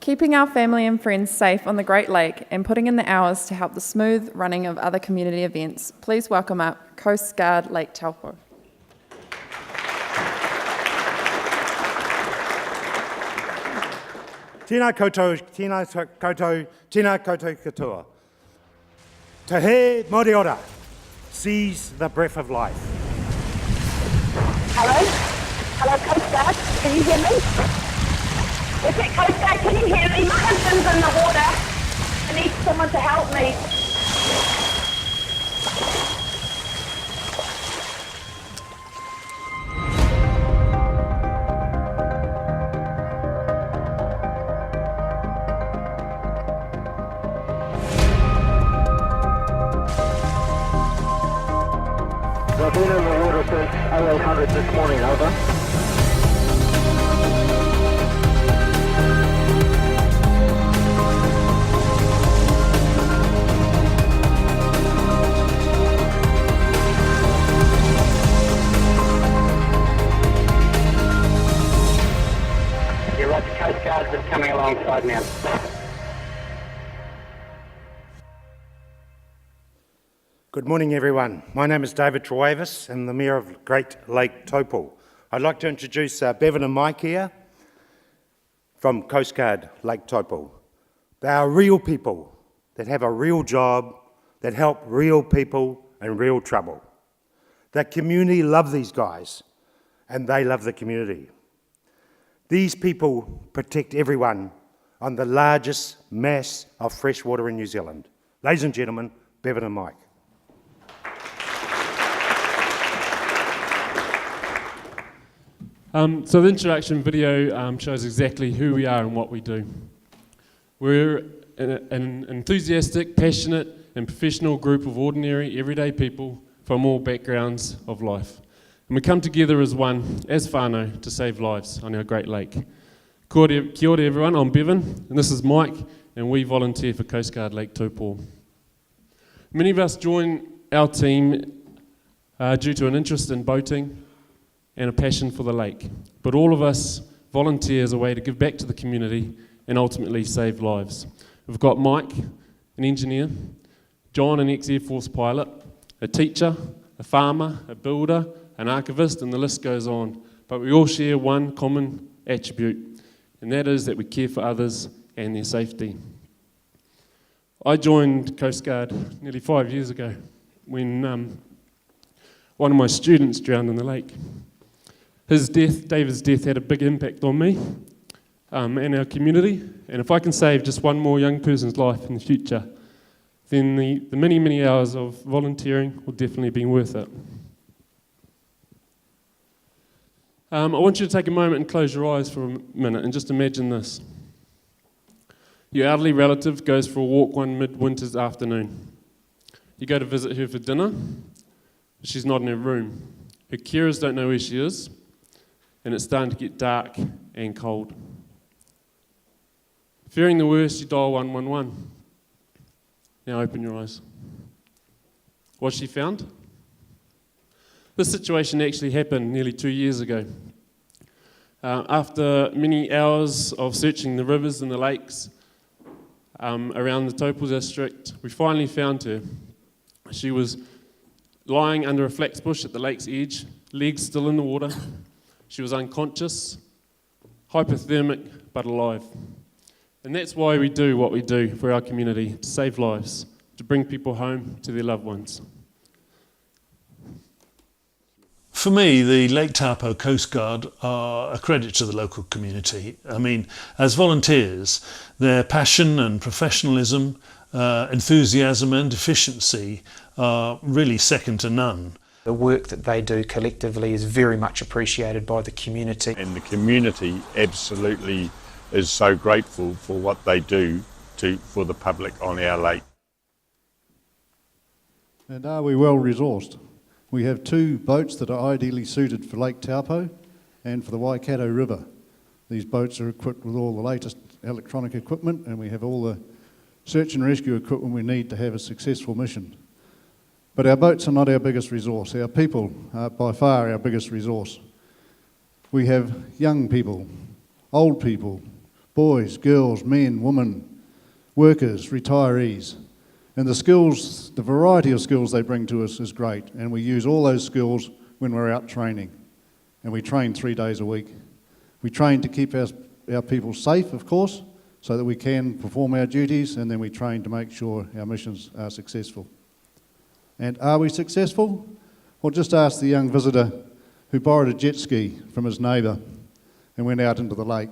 keeping our family and friends safe on the Great Lake and putting in the hours to help the smooth running of other community events. Please welcome up Coastguard Lake Taupō. Tēnā koutou, tēnā koutou, tēnā koutou katoa. Te he mori ora, seize the breath of life. Hello? Hello, Coastguard. Can you hear me? Is it Coastguard? Can you hear me? My husband's in the water. I need someone to help me. I've been in the water since 0800 this morning, over. You're right, the Coast Guard is coming alongside now. Good morning, everyone. My name is David Trustpower, and the Mayor of Great Lake Taupō. I'd like to introduce Bevan and Mike here from Coastguard Lake Taupō. They are real people that have a real job, that help real people in real trouble. The community love these guys, and they love the community. These people protect everyone on the largest mass of fresh water in New Zealand. Ladies and gentlemen, Bevan and Mike. So the introduction video shows exactly who we are and what we do. We're an enthusiastic, passionate and professional group of ordinary, everyday people from all backgrounds of life. And we come together as one, as whānau, to save lives on our Great Lake. Kia ora everyone, I'm Bevan, and this is Mike, and we volunteer for Coastguard Lake Taupō. Many of us join our team due to an interest in boating and a passion for the lake. But all of us volunteer as a way to give back to the community and ultimately save lives. We've got Mike, an engineer, John, an ex-Air Force pilot, a teacher, a farmer, a builder, an archivist, and the list goes on. But we all share one common attribute, and that is that we care for others and their safety. I joined Coastguard nearly 5 years ago when one of my students drowned in the lake. His death, David's death, had a big impact on me and our community. And if I can save just one more young person's life in the future, then the many, many hours of volunteering will definitely be worth it. I want you to take a moment and close your eyes for a minute and just imagine this. Your elderly relative goes for a walk one midwinter's afternoon. You go to visit her for dinner, but she's not in her room. Her carers don't know where she is, and it's starting to get dark and cold. Fearing the worst, you dial 111. Now open your eyes. What's she found? This situation actually happened nearly 2 years ago. After many hours of searching the rivers and the lakes around the Taupō district, we finally found her. She was lying under a flax bush at the lake's edge, legs still in the water. She was unconscious, hypothermic, but alive. And that's why we do what we do for our community, to save lives, to bring people home to their loved ones. For me, the Lake Taupō Coast Guard are a credit to the local community. I mean, as volunteers, their passion and professionalism, enthusiasm and efficiency are really second to none. The work that they do collectively is very much appreciated by the community. And the community absolutely is so grateful for what they do for the public on our lake. And are we well resourced? We have 2 boats that are ideally suited for Lake Taupō and for the Waikato River. These boats are equipped with all the latest electronic equipment, and we have all the search and rescue equipment we need to have a successful mission. But our boats are not our biggest resource. Our people are by far our biggest resource. We have young people, old people, boys, girls, men, women, workers, retirees. And the skills, the variety of skills they bring to us is great, and we use all those skills when we're out training. And we train 3 days a week. We train to keep our people safe, of course, so that we can perform our duties, and then we train to make sure our missions are successful. And are we successful? Well, just ask the young visitor who borrowed a jet ski from his neighbour and went out into the lake.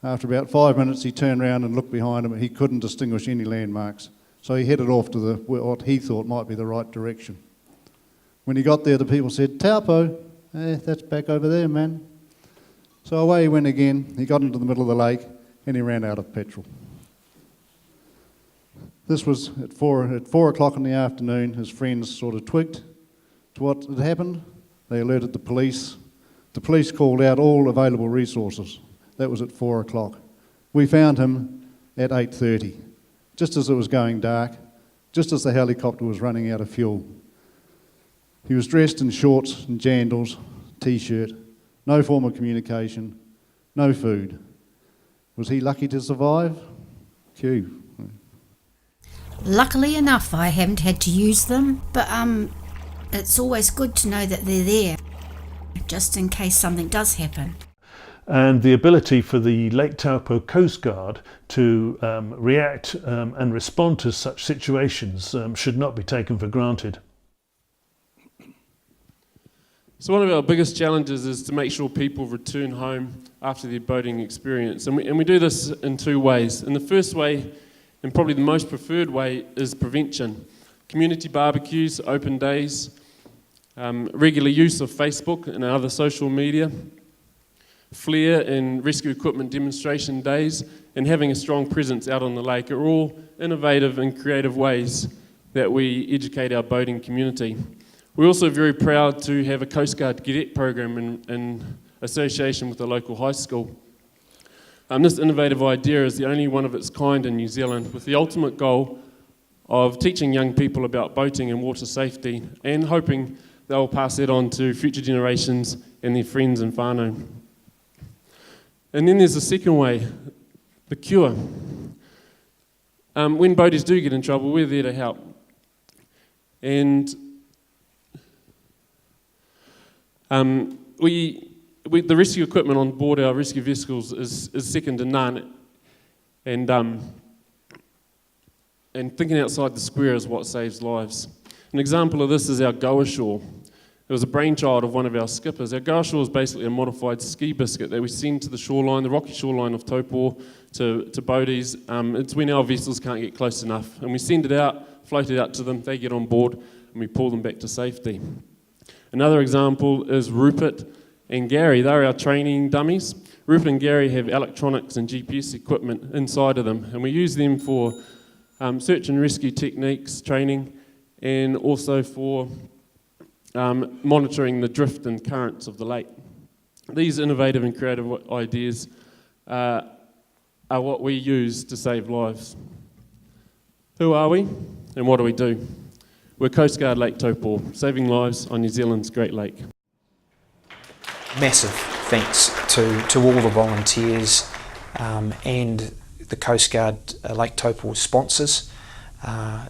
After about 5 minutes, he turned around and looked behind him, and he couldn't distinguish any landmarks. So he headed off to what he thought might be the right direction. When he got there, the people said, "Taupō, that's back over there, man." So away he went again. He got into the middle of the lake, and he ran out of petrol. This was at 4 o'clock in the afternoon. His friends sort of twigged to what had happened. They alerted the police. The police called out all available resources. That was at 4 o'clock. We found him at 8:30, just as it was going dark, just as the helicopter was running out of fuel. He was dressed in shorts and jandals, t-shirt, no form of communication, no food. Was he lucky to survive? Q. Luckily enough, I haven't had to use them, but it's always good to know that they're there, just in case something does happen. And the ability for the Lake Taupō Coastguard to react and respond to such situations should not be taken for granted. So one of our biggest challenges is to make sure people return home after their boating experience. And we do this in two ways. And the first way, and probably the most preferred way, is prevention. Community barbecues, open days, regular use of Facebook and other social media, flare and rescue equipment demonstration days, and having a strong presence out on the lake are all innovative and creative ways that we educate our boating community. We're also very proud to have a Coastguard cadet program in association with the local high school. This innovative idea is the only one of its kind in New Zealand, with the ultimate goal of teaching young people about boating and water safety, and hoping they'll pass it on to future generations and their friends and whānau. And then there's the second way, the cure. When boaties do get in trouble, we're there to help. And the rescue equipment on board our rescue vessels is second to none. And thinking outside the square is what saves lives. An example of this is our Go Ashore. It was a brainchild of one of our skippers. Our Go Ashore is basically a modified ski biscuit that we send to the shoreline, the rocky shoreline of Taupō, to boaties. It's when our vessels can't get close enough. And we send it out, float it out to them, they get on board, and we pull them back to safety. Another example is Rupert and Gary. They're our training dummies. Rupert and Gary have electronics and GPS equipment inside of them, and we use them for search and rescue techniques, training, and also for monitoring the drift and currents of the lake. These innovative and creative ideas are what we use to save lives. Who are we, and what do we do? We're Coastguard Lake Taupō, saving lives on New Zealand's Great Lake. Massive thanks to all the volunteers and the Coastguard Lake Taupō sponsors.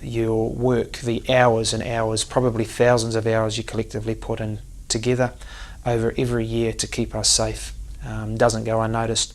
Your work, the hours and hours, probably thousands of hours you collectively put in together over every year to keep us safe, doesn't go unnoticed.